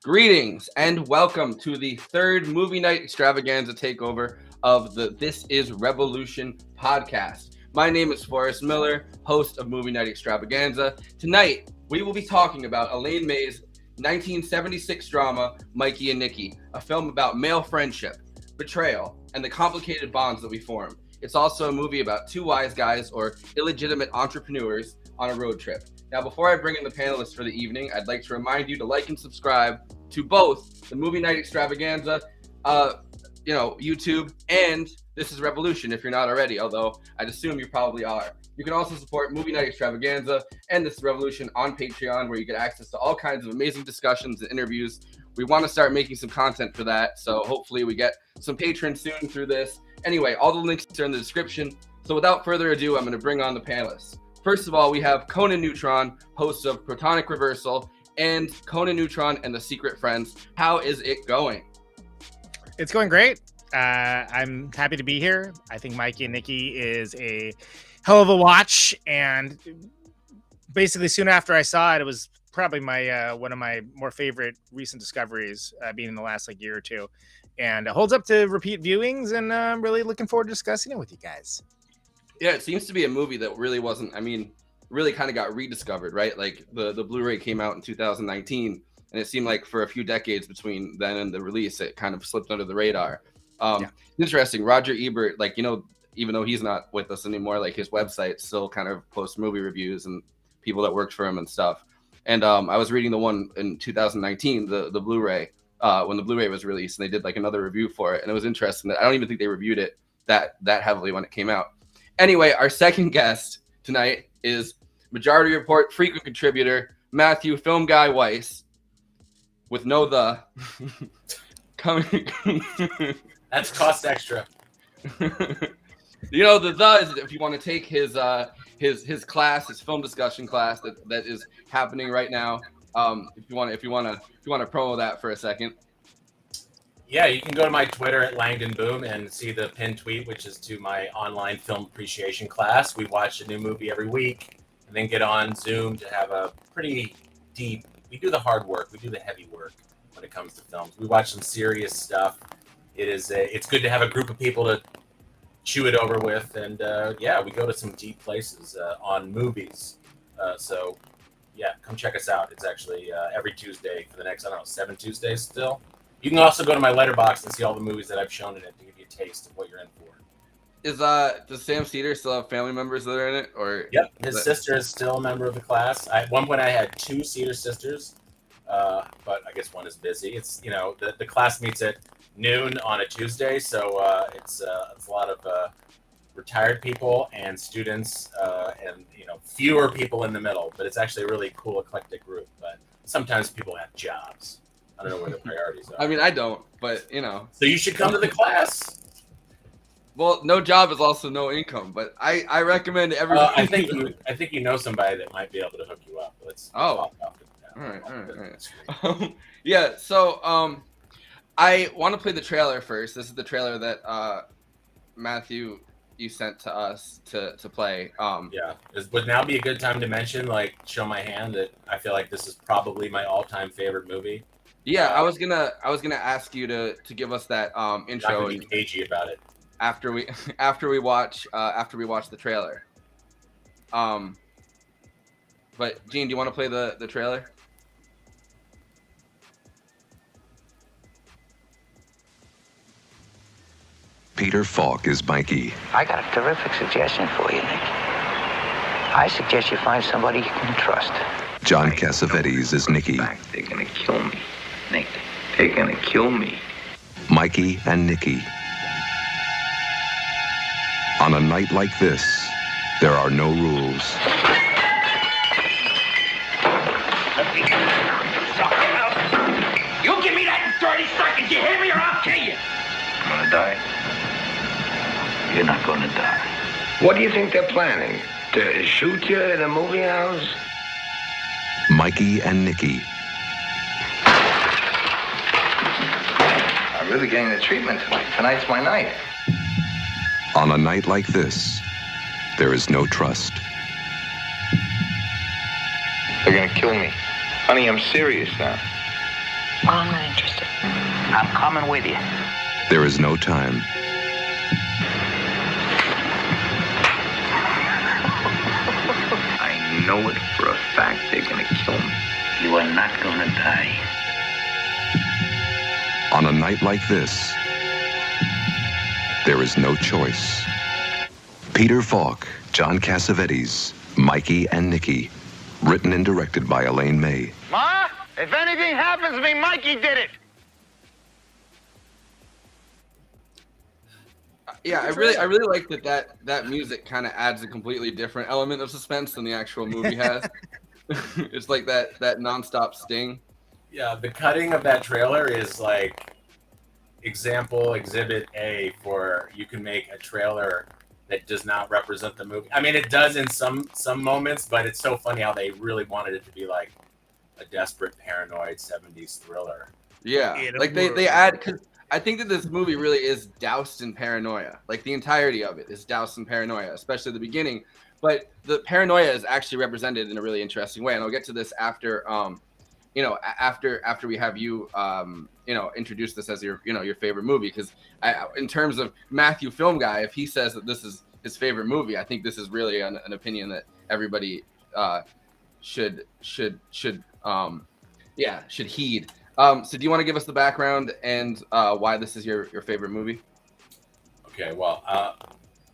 Greetings and welcome to the third movie night extravaganza takeover of the This Is Revolution podcast. My name is Forrest Miller, host of Movie Night Extravaganza. Tonight, we will be talking about Elaine May's 1976 drama, Mikey and Nicky, a film about male friendship, betrayal, and the complicated bonds that we form. It's also a movie about two wise guys or illegitimate entrepreneurs on a road trip. Now, before I bring in the panelists for the evening, I'd like to remind you to like and subscribe to both the Movie Night Extravaganza, YouTube, and This Is Revolution if you're not already, although I'd assume you probably are. You can also support Movie Night Extravaganza and This Is Revolution on Patreon, where you get access to all kinds of amazing discussions and interviews. We want to start making some content for that, so hopefully we get some patrons soon through this. Anyway, all the links are in the description. So without further ado, I'm going to bring on the panelists. First of all, we have Conan Neutron, host of Protonic Reversal, and Conan Neutron and the Secret Friends. How is it going? It's going great. I'm happy to be here. I think Mikey and Nicky is a hell of a watch, and basically soon after I saw it, it was probably my one of my more favorite recent discoveries, being in the last year or two, and it holds up to repeat viewings, and I'm really looking forward to discussing it with you guys. Yeah, it seems to be a movie that really wasn't, really kind of got rediscovered, right? Like the Blu-ray came out in 2019, and it seemed like for a few decades between then and the release, it kind of slipped under the radar. Interesting. Roger Ebert, even though he's not with us anymore, his website still kind of posts movie reviews and people that worked for him and stuff. And I was reading the one in 2019, the Blu-ray, when the Blu-ray was released, and they did another review for it. And it was interesting that I don't even think they reviewed it that heavily when it came out. Anyway, our second guest tonight is Majority Report frequent contributor Matthew Film Guy Weiss, with no the coming. That's cost extra. The is if you want to take his class, his film discussion class that is happening right now. If you want to promo that for a second. Yeah, you can go to my Twitter at Langdon Boom and see the pinned tweet, which is to my online film appreciation class. We watch a new movie every week and then get on Zoom to have a pretty deep. We do the hard work. We do the heavy work when it comes to films. We watch some serious stuff. It's good to have a group of people to chew it over with, and we go to some deep places on movies. So come check us out. It's actually every Tuesday for the next 7 Tuesdays still. You can also go to my letterbox and see all the movies that I've shown in it to give you a taste of what you're in for. Does Sam Cedar still have family members that are in it? Or yep, his sister is still a member of the class. At one point I had 2 Cedar sisters, but I guess one is busy. It's the class meets at noon on a Tuesday, so it's a lot of retired people and students, and fewer people in the middle. But it's actually a really cool eclectic group. But sometimes people have jobs. I don't know where the priorities are. I don't, but So you should come to the class. Well, no job is also no income, but I recommend everybody. I think you know somebody that might be able to hook you up. Let's all right. Yeah. So I want to play the trailer first. This is the trailer that Matthew you sent to us to play. Would now be a good time to mention, show my hand, that I feel like this is probably my all-time favorite movie. Yeah, I was gonna ask you to give us that intro. Not gonna be cagey about it. After we watch the trailer. But Gene, do you want to play the trailer? Peter Falk is Mikey. I got a terrific suggestion for you, Nick. I suggest you find somebody you can trust. John Cassavetes is Nicky. They're gonna kill me, Nick. They're gonna kill me. Mikey and Nicky. On a night like this, there are no rules. You give me that in 30 seconds, you hear me, or I'll kill you. I'm gonna die. You're not gonna die. What do you think they're planning? To shoot you in a movie house? Mikey and Nicky. I'm really getting the treatment tonight. Tonight's my night. On a night like this, there is no trust. They're gonna kill me. Honey, I'm serious now. Well, I'm not interested. I'm coming with you. There is no time. I know it for a fact. They're gonna kill me. You are not gonna die. On a night like this, there is no choice. Peter Falk, John Cassavetes, Mikey and Nicky. Written and directed by Elaine May. Ma, if anything happens to me, Mikey did it. Yeah, I really like that music kind of adds a completely different element of suspense than the actual movie has. It's like that nonstop sting. Yeah, the cutting of that trailer is like exhibit A for you can make a trailer that does not represent the movie. I mean, it does in some moments, but it's so funny how they really wanted it to be like a desperate, paranoid 70s thriller. Yeah, like they add, because I think that this movie really is doused in paranoia. Like the entirety of it is doused in paranoia, especially the beginning. But the paranoia is actually represented in a really interesting way, and I'll get to this after, after we have you, introduce this as your favorite movie. Because in terms of Matthew Film Guy, if he says that this is his favorite movie, I think this is really an opinion that everybody should heed. So do you want to give us the background and why this is your favorite movie? Okay, well,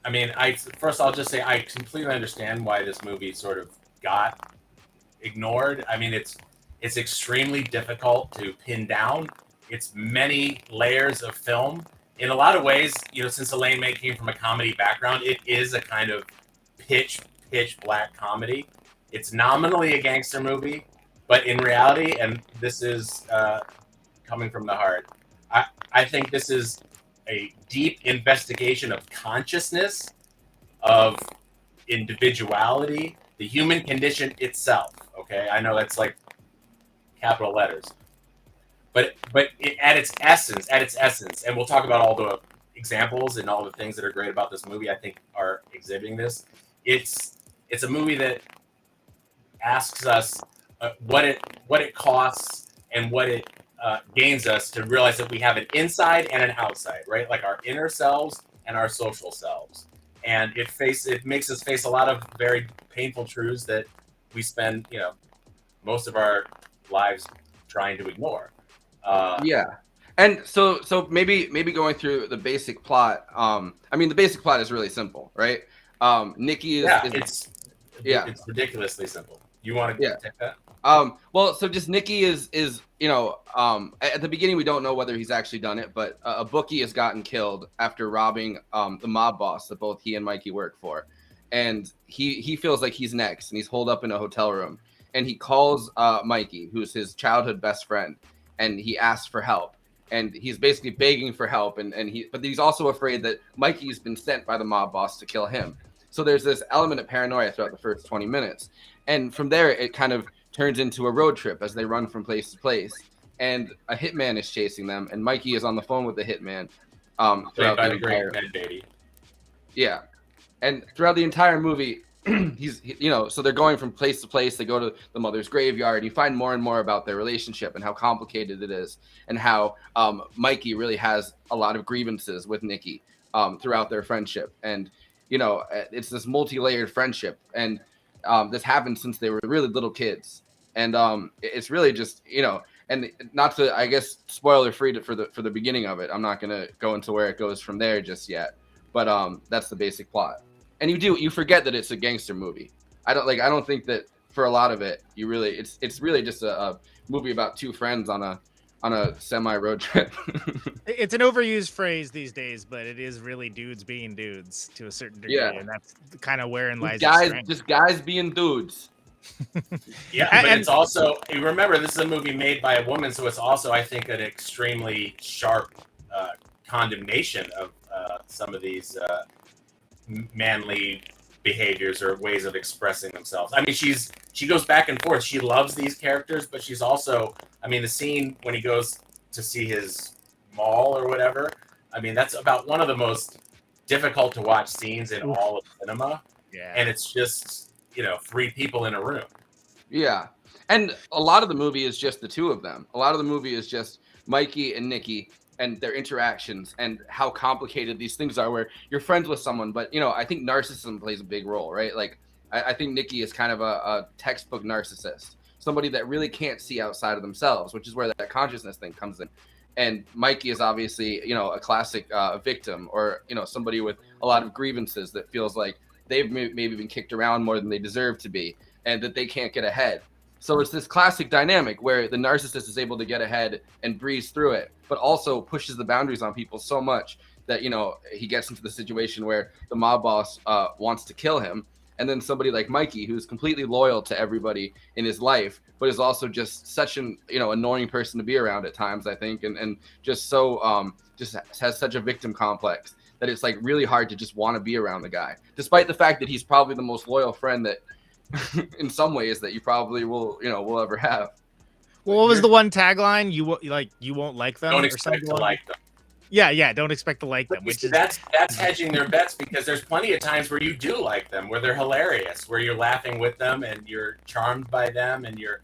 I mean, I'll just say I completely understand why this movie sort of got ignored. I mean, it's extremely difficult to pin down. It's many layers of film. In a lot of ways, since Elaine May came from a comedy background, it is a kind of pitch black comedy. It's nominally a gangster movie, but in reality, and this is coming from the heart, I think this is a deep investigation of consciousness, of individuality, the human condition itself. Okay, I know that's like capital letters, but at its essence, and we'll talk about all the examples and all the things that are great about this movie. I think are exhibiting this. It's a movie that asks us what it costs and what it gains us to realize that we have an inside and an outside, right? Like our inner selves and our social selves. And it makes us face a lot of very painful truths that we spend, most of our lives trying to ignore. Yeah. And so maybe going through the basic plot. I mean, the basic plot is really simple, right? Nicky is it's ridiculously simple. You want to take that? Well, so just Nicky is at the beginning we don't know whether he's actually done it, but a bookie has gotten killed after robbing the mob boss that both he and Mikey work for, and he feels like he's next, and he's holed up in a hotel room, and he calls Mikey, who's his childhood best friend, and he asks for help, and he's basically begging for help, but he's also afraid that Mikey's been sent by the mob boss to kill him. So there's this element of paranoia throughout the first 20 minutes, and from there it kind of turns into a road trip as they run from place to place, and a hitman is chasing them, and Mikey is on the phone with the hitman. Played by the great Ned Beatty. Yeah, and throughout the entire movie, so they're going from place to place. They go to the mother's graveyard, and you find more and more about their relationship and how complicated it is, and how Mikey really has a lot of grievances with Nicky throughout their friendship, and it's this multi-layered friendship, and this happened since they were really little kids, and it's really just and not to, I guess, spoiler free for the beginning of it. I'm not gonna go into where it goes from there just yet, but that's the basic plot. And you forget that it's a gangster movie. I don't think that for a lot of it it's really just a movie about two friends on a semi road trip. It's an overused phrase these days, but it is really dudes being dudes to a certain degree, and that's kind of wherein lies just guys being dudes. Yeah, but it's also, you remember, this is a movie made by a woman, so it's also, I think, an extremely sharp condemnation of some of these manly behaviors or ways of expressing themselves. I mean, she goes back and forth. She loves these characters, but she's also, I mean, the scene when he goes to see his mall or whatever, I mean, that's about one of the most difficult to watch scenes in all of cinema. Yeah. And it's just, 3 people in a room. Yeah. And a lot of the movie is just the two of them. A lot of the movie is just Mikey and Nicky and their interactions and how complicated these things are where you're friends with someone. But, I think narcissism plays a big role, right? Like, I think Nicky is kind of a textbook narcissist, somebody that really can't see outside of themselves, which is where that consciousness thing comes in. And Mikey is obviously, a classic victim or, somebody with a lot of grievances that feels like they've maybe been kicked around more than they deserve to be and that they can't get ahead. So it's this classic dynamic where the narcissist is able to get ahead and breeze through it, but also pushes the boundaries on people so much that, he gets into the situation where the mob boss wants to kill him. And then somebody like Mikey, who's completely loyal to everybody in his life, but is also just such an, annoying person to be around at times, I think. And just so, just has such a victim complex that it's like really hard to just want to be around the guy, despite the fact that he's probably the most loyal friend that in some ways that you probably will ever have. Well, what was the one tagline? You won't like them. Don't or expect to something? like them. Yeah. Don't expect to like them. Which is that's hedging their bets because there's plenty of times where you do like them, where they're hilarious, where you're laughing with them and you're charmed by them, and your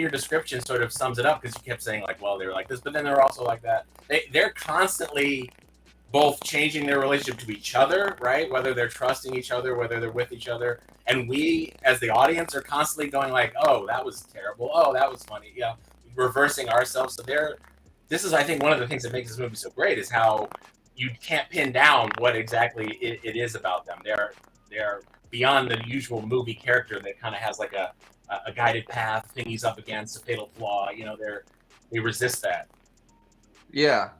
description sort of sums it up because you kept saying like, well, they were like this, but then they're also like that. They're constantly both changing their relationship to each other, right? Whether they're trusting each other, whether they're with each other. And we, as the audience, are constantly going like, oh, that was terrible. Oh, that was funny. Reversing ourselves. So this is, I think, one of the things that makes this movie so great is how you can't pin down what exactly it is about them. They're beyond the usual movie character that kind of has like a guided path, thing he's up against, a fatal flaw. They resist that. Yeah.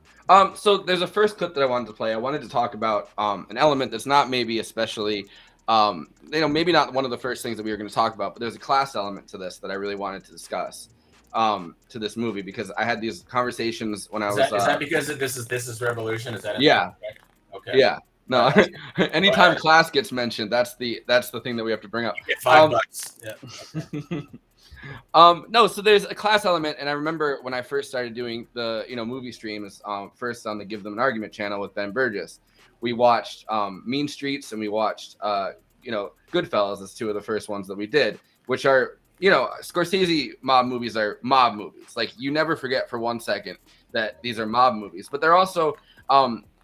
So there's a first clip that I wanted to play. I wanted to talk about an element that's not maybe especially, maybe not one of the first things that we were going to talk about, but there's a class element to this that I really wanted to discuss to this movie because I had these conversations when I was. Is that because this is Revolution? Is that? Yeah. Okay. Yeah. No. Anytime class gets mentioned, that's the thing that we have to bring up. You get $5. Yeah. Okay. No, so there's a class element, and I remember when I first started doing the movie streams, first on the Give Them an Argument channel with Ben Burgess, we watched Mean Streets and we watched Goodfellas as two of the first ones that we did, which are Scorsese mob movies are mob movies. Like you never forget for 1 second that these are mob movies, but they're also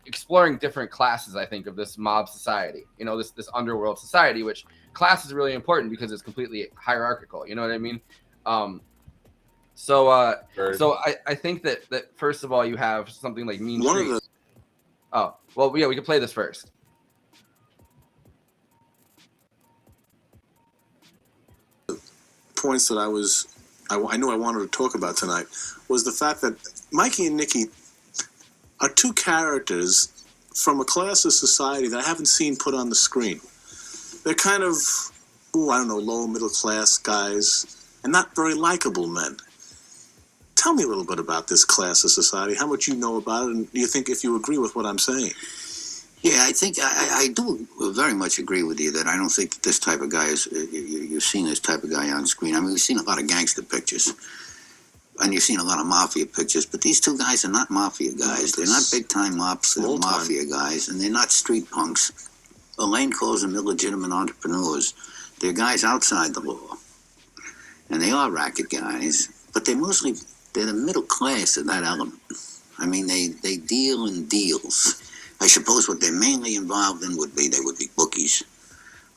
exploring different classes, I think, of this mob society, this underworld society, which class is really important because it's completely hierarchical. You know what I mean? So I think that first of all, you have something like Mean Streets. Oh, well, yeah, we can play this first. Points that I knew I wanted to talk about tonight was the fact that Mikey and Nicky are two characters from a class of society that I haven't seen put on the screen. They're kind of, low middle class guys and not very likable men. Tell me a little bit about this class of society, how much you know about it, and do you think if you agree with what I'm saying? Yeah, I think I do very much agree with you that I don't think this type of guy is, you've seen this type of guy on screen. I mean, we've seen a lot of gangster pictures, and you've seen a lot of mafia pictures, but these two guys are not mafia guys. They're not big-time mops, they're mafia guys, and they're not street punks. Elaine calls them illegitimate entrepreneurs. They're guys outside the law, and they are racket guys, but they're the middle class of that element. I mean, they deal in deals. I suppose what they're mainly involved in would be bookies,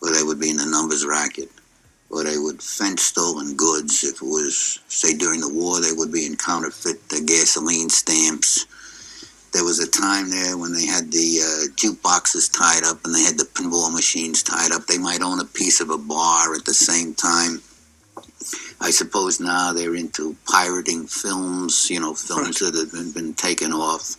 or they would be in the numbers racket, or they would fence stolen goods. If it was, say, during the war, they would be in counterfeit gasoline stamps. There was a time there when they had the jukeboxes tied up and they had the pinball machines tied up. They might own a piece of a bar at the same time. I suppose now they're into pirating films, films that have been taken off.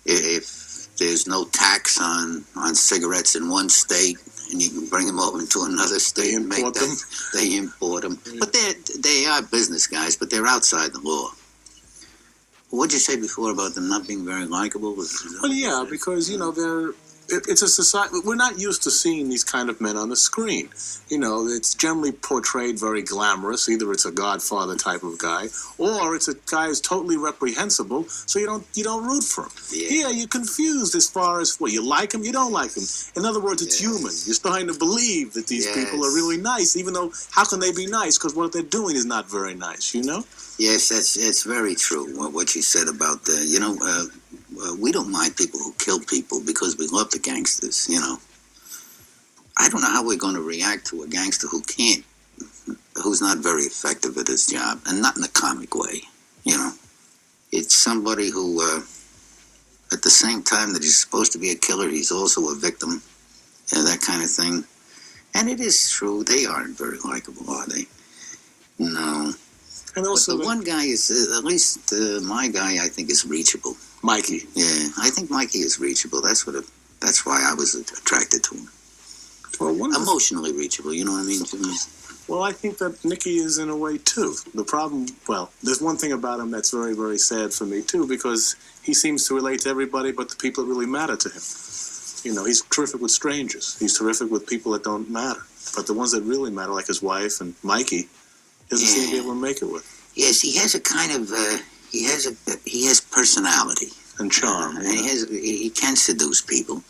If there's no tax on cigarettes in one state, and you can bring them over into another state and make them. They import them. But they are business guys, but they're outside the law. What'd you say before about them not being very likable? Well, yeah, because, it's a society. We're not used to seeing these kind of men on the screen. You know, it's generally portrayed very glamorous. Either it's a Godfather type of guy, or it's a guy who's totally reprehensible. So you don't root for him. Yeah. Here, you're confused as far as you like him, you don't like him. In other words, it's human. You're starting to believe that these people are really nice, even though how can they be nice? Because what they're doing is not very nice. You know. Yes, it's very true. What you said about we don't mind people who kill people because we love the gangsters. You know, I don't know how we're going to react to a gangster who's not very effective at his job, and not in a comic way. You know, it's somebody who, at the same time that he's supposed to be a killer, he's also a victim, and that kind of thing. And it is true, they aren't very likable, are they? No. And also, but the one guy is, at least my guy, I think, is reachable. Mikey. Yeah, I think Mikey is reachable. That's why I was attracted to him. Well, emotionally reachable, you know what I mean? Well, I think that Nicky is in a way, too. The problem, there's one thing about him that's very, very sad for me, too, because he seems to relate to everybody but the people that really matter to him. You know, he's terrific with strangers. He's terrific with people that don't matter. But the ones that really matter, like his wife and Mikey, doesn't seem to be able to make it with. Yes, he has a kind of he has personality and charm, and he can seduce people,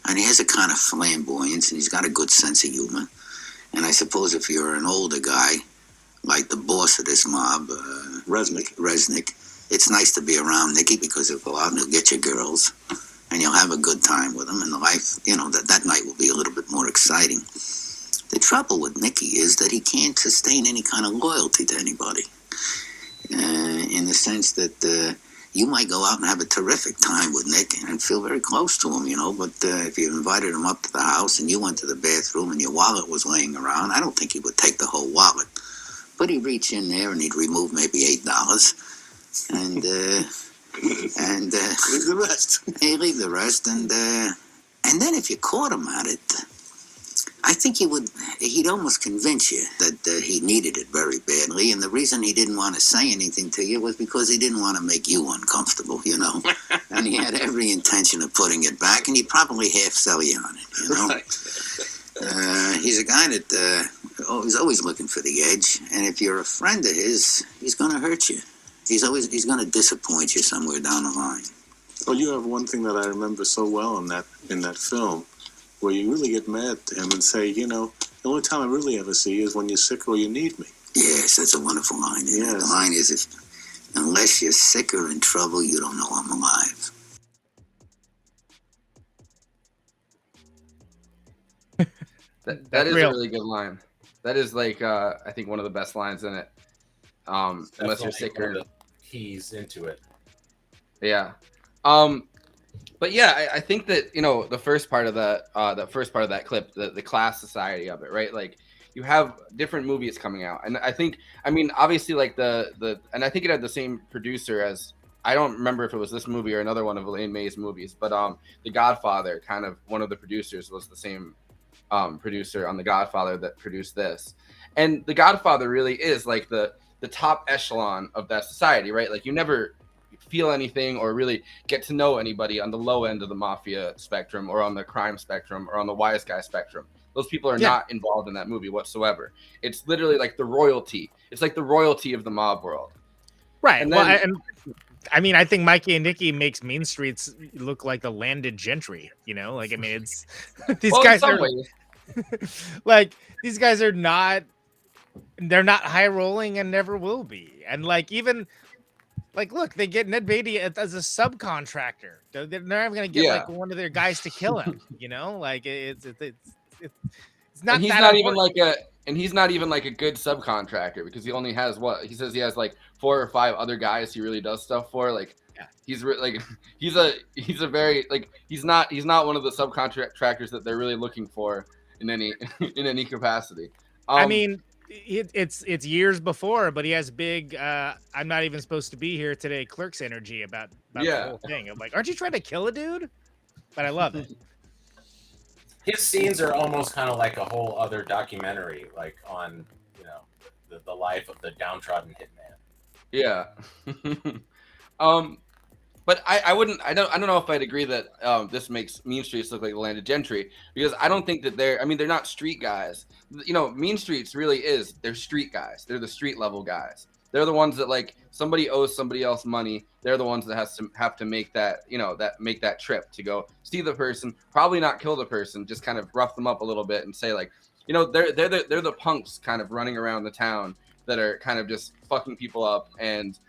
and he has a kind of flamboyance, and he's got a good sense of humor. And I suppose if you're an older guy, like the boss of this mob, Resnick, it's nice to be around Nicky because he'll go out and he'll get you girls, and you'll have a good time with him, and the life, that night will be a little bit more exciting. The trouble with Nicky is that he can't sustain any kind of loyalty to anybody, in the sense that you might go out and have a terrific time with Nick and feel very close to him, but if you invited him up to the house and you went to the bathroom and your wallet was laying around, I don't think he would take the whole wallet. But he'd reach in there and he'd remove maybe $8 and leave the rest. He'd leave the rest, and then if you caught him at it, I think he'd almost convince you that he needed it very badly, and the reason he didn't want to say anything to you was because he didn't want to make you uncomfortable, and he had every intention of putting it back, and he'd probably half sell you on it, Right. He's a guy that is always looking for the edge, and if you're a friend of his, he's going to hurt you. He's going to disappoint you somewhere down the line. Well, you have one thing that I remember so well in that film, where you really get mad to him and say, the only time I really ever see you is when you're sick or you need me. Yes, that's a wonderful line. Yes. The line is, unless you're sick or in trouble, you don't know I'm alive. that is real. A really good line. That is I think one of the best lines in it. Unless you're sick or keys into it. Yeah. But yeah, I think that the first part of that clip, the class society of it, right? Like you have different movies coming out, and obviously and I think it had the same producer as, I don't remember if it was this movie or another one of Elaine May's movies, but The Godfather, kind of one of the producers was the same producer on The Godfather that produced this, and The Godfather really is like the top echelon of that society, right? Like you never feel anything or really get to know anybody on the low end of the mafia spectrum or on the crime spectrum or on the Wiseguys spectrum. Those people are not involved in that movie whatsoever. It's literally like the royalty. It's like the royalty of the mob world. Right. And then, I think Mikey and Nicky makes Mean Streets look like the landed gentry, it's these guys are these guys are not, they're not high rolling and never will be. And look, they get Ned Beatty as a subcontractor. They're never going to get one of their guys to kill him. It's not. And he's not even he's not even like a good subcontractor because he only has he says he has 4 or 5 other guys he really does stuff for. He's a very he's not one of the subcontractors that they're really looking for in any capacity. It's years before, but he has big I'm not even supposed to be here today Clerks energy about the whole thing. I'm like, aren't you trying to kill a dude? But I love it. His scenes are almost kind of like a whole other documentary, on the life of the downtrodden hitman. Yeah. But I don't know if I'd agree that this makes Mean Streets look like the landed gentry, because I don't think that they're not street guys. Mean Streets really they're street guys. They're the street level guys. They're the ones that, like, somebody owes somebody else money. They're the ones that have to make that, make that trip to go see the person, probably not kill the person, just kind of rough them up a little bit and say, like, they're the punks kind of running around the town that are kind of just fucking people up and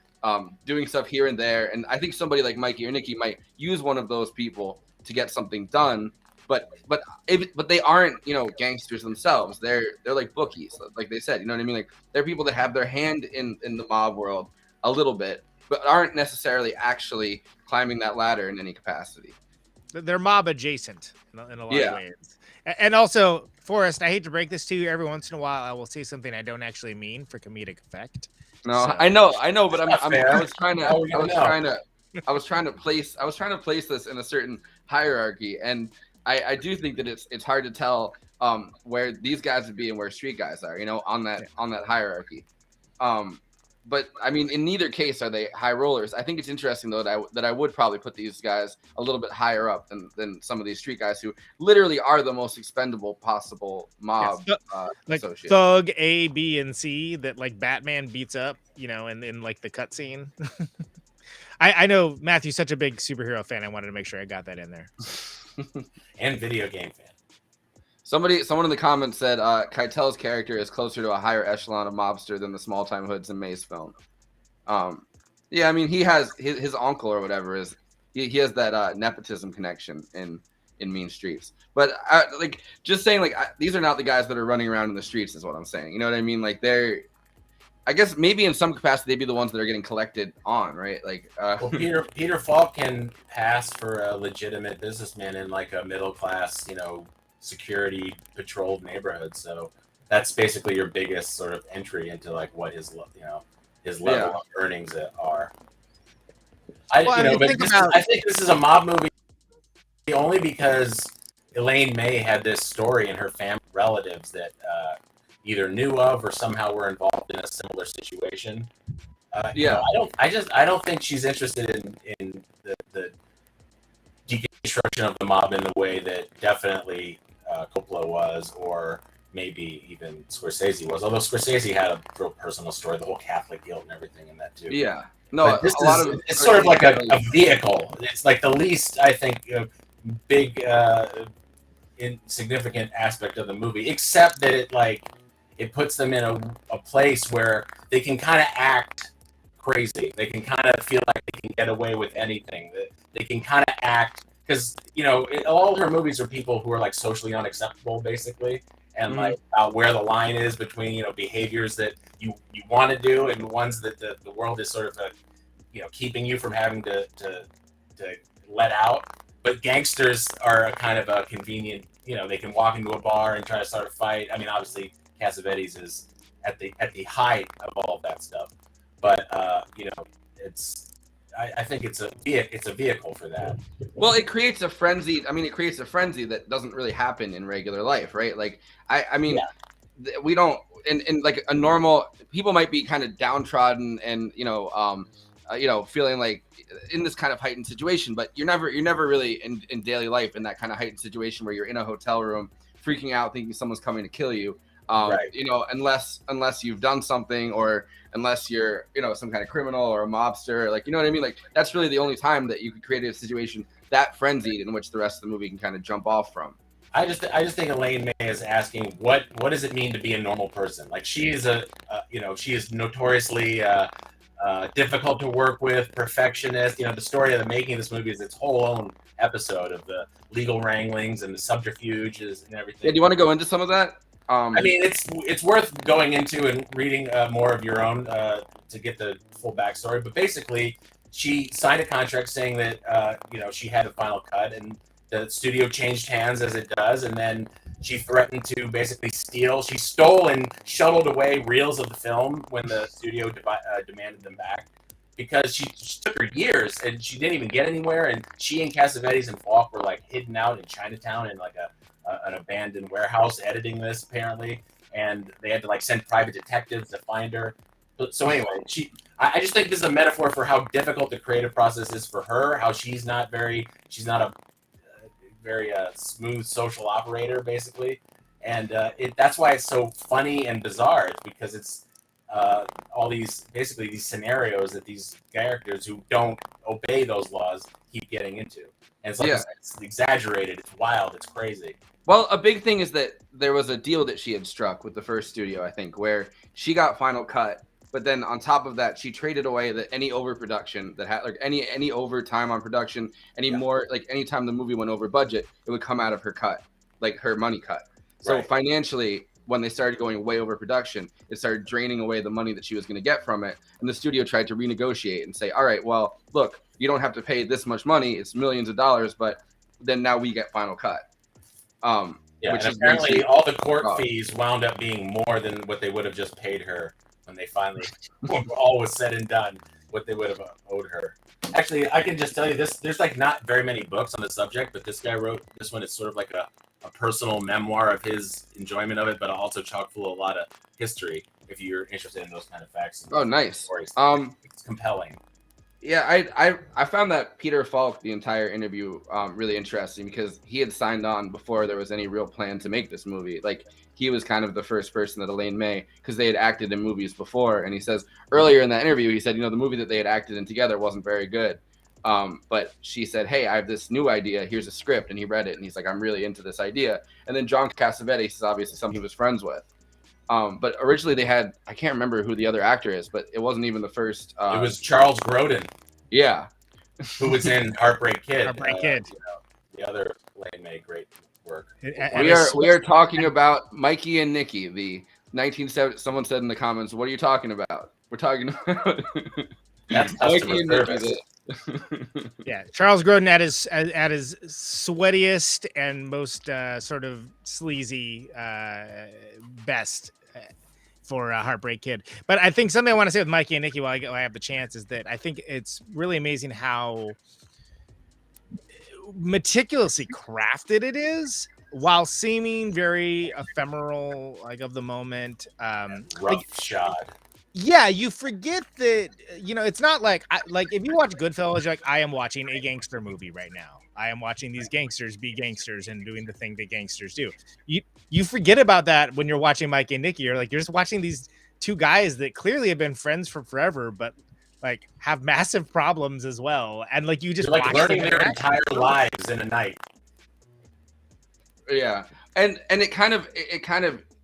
doing stuff here and there. And I think somebody like Mikey or Nicky might use one of those people to get something done. But they aren't, gangsters themselves. They're like bookies, like they said. You know what I mean? Like, they're people that have their hand in the mob world a little bit, but aren't necessarily actually climbing that ladder in any capacity. They're mob adjacent in a lot of ways. And also, Forrest, I hate to break this to you. Every once in a while, I will say something I don't actually mean for comedic effect. No, So. I know, but I was trying to place this in a certain hierarchy, and I do think that it's hard to tell where these guys would be and where street guys are, on that hierarchy. But I mean, in neither case are they high rollers. I think it's interesting though that I would probably put these guys a little bit higher up than some of these street guys who literally are the most expendable possible mob like associates. Thug A, B, and C that, like, Batman beats up, in like the cutscene. I know Matthew's such a big superhero fan. I wanted to make sure I got that in there. And video game fan. Someone in the comments said Keitel's character is closer to a higher echelon of mobster than the small time hoods in May's film. Yeah, I mean, he has his uncle or whatever he has that nepotism connection in Mean Streets. But just saying, these are not the guys that are running around in the streets is what I'm saying. You know what I mean? Like, I guess maybe in some capacity they'd be the ones that are getting collected on, right? Like, well, Peter Falk can pass for a legitimate businessman in, like, a middle class, security patrolled neighborhood. So that's basically your biggest sort of entry into, like, what his level of earnings are. I think this is a mob movie only because Elaine May had this story in her family relatives that either knew of or somehow were involved in a similar situation. I don't think she's interested in the deconstruction of the mob in the way that definitely Coppola was, or maybe even Scorsese was. Although Scorsese had a real personal story, the whole Catholic guilt and everything in that too. Yeah, no, it's sort of like a vehicle. It's like the least, I think, big insignificant aspect of the movie, except that it puts them in a place where they can kind of act crazy. They can kind of feel like they can get away with anything. That they can kind of act, because all her movies are people who are, like, socially unacceptable, basically, and like where the line is between behaviors that you want to do and ones that the world is sort of keeping you from having to let out. But gangsters are a kind of a convenient, they can walk into a bar and try to start a fight. I mean, obviously Cassavetes is at the height of all of that stuff, but I think it's a vehicle for that. Well, it creates a frenzy. I mean, it creates a frenzy that doesn't really happen in regular life, right? Like, I mean, we don't. In like a normal, people might be kind of downtrodden and feeling like in this kind of heightened situation, but you're never really in daily life in that kind of heightened situation where you're in a hotel room freaking out, thinking someone's coming to kill you. Right. Unless you've done something, or unless you're, some kind of criminal or a mobster, like, you know what I mean? Like, that's really the only time that you could create a situation that frenzied in which the rest of the movie can kind of jump off from. I just think Elaine May is asking what does it mean to be a normal person? Like, she is she is notoriously difficult to work with, perfectionist. The story of the making of this movie is its whole own episode of the legal wranglings and the subterfuges and everything. Yeah, do you want to go into some of that? I mean, it's worth going into and reading more of your own to get the full backstory. But basically, she signed a contract saying that she had a final cut, and the studio changed hands as it does, and then she threatened to basically steal. She stole and shuttled away reels of the film when the studio demanded them back, because she took her years and she didn't even get anywhere. And she and Cassavetes and Falk were, like, hidden out in Chinatown in, like, an abandoned warehouse editing this, apparently, and they had to, like, send private detectives to find her. So anyway, I just think this is a metaphor for how difficult the creative process is for her. How she's not a very smooth social operator, basically, and that's why it's so funny and bizarre. It's because it's all these scenarios that these characters who don't obey those laws keep getting into, and it's like it's exaggerated, it's wild, it's crazy. Well, a big thing is that there was a deal that she had struck with the first studio, I think, where she got final cut. But then on top of that, she traded away that any overproduction that had like any overtime on production, more like anytime the movie went over budget, it would come out of her cut, like her money cut. So financially, when they started going way over production, it started draining away the money that she was going to get from it. And the studio tried to renegotiate and say, all right, well, look, you don't have to pay this much money. It's millions of dollars, but then now we get final cut. Which is apparently all the court fees wound up being more than what they would have just paid her when they finally all was said and done, what they would have owed her. Actually, I can just tell you this, there's like not very many books on the subject, but this guy wrote this one. It's sort of like a personal memoir of his enjoyment of it, but also chock full of a lot of history if you're interested in those kind of facts. Oh, nice. Stories. It's compelling. Yeah, I found that Peter Falk, the entire interview, really interesting because he had signed on before there was any real plan to make this movie. Like, he was kind of the first person that Elaine May, because they had acted in movies before. And he says earlier in that interview, he said, the movie that they had acted in together wasn't very good. But she said, hey, I have this new idea. Here's a script. And he read it. And he's like, I'm really into this idea. And then John Cassavetes is obviously someone he was friends with. But originally they had, I can't remember who the other actor is, but it wasn't even the first. It was Charles Grodin. Yeah. Who was in Heartbreak Kid. Heartbreak Kid. The other Elaine May, great work. We are talking about Mikey and Nicky, the 1970. Someone said in the comments, what are you talking about? We're talking about Mikey and Nicky. Yeah, Charles Grodin at his sweatiest and most sort of sleazy best for Heartbreak Kid. But I think something I want to say with Mikey and Nicky while I have the chance is that I think it's really amazing how meticulously crafted it is while seeming very ephemeral, like of the moment. Roughshod. Yeah, you forget that, it's not like if you watch Goodfellas, you're like, I am watching a gangster movie right now. I am watching these gangsters be gangsters and doing the thing that gangsters do. You forget about that when you're watching Mike and Nicky. You're just watching these two guys that clearly have been friends for forever, but like have massive problems as well. And like you just you're like learning their entire lives in a night. Yeah, and it kind of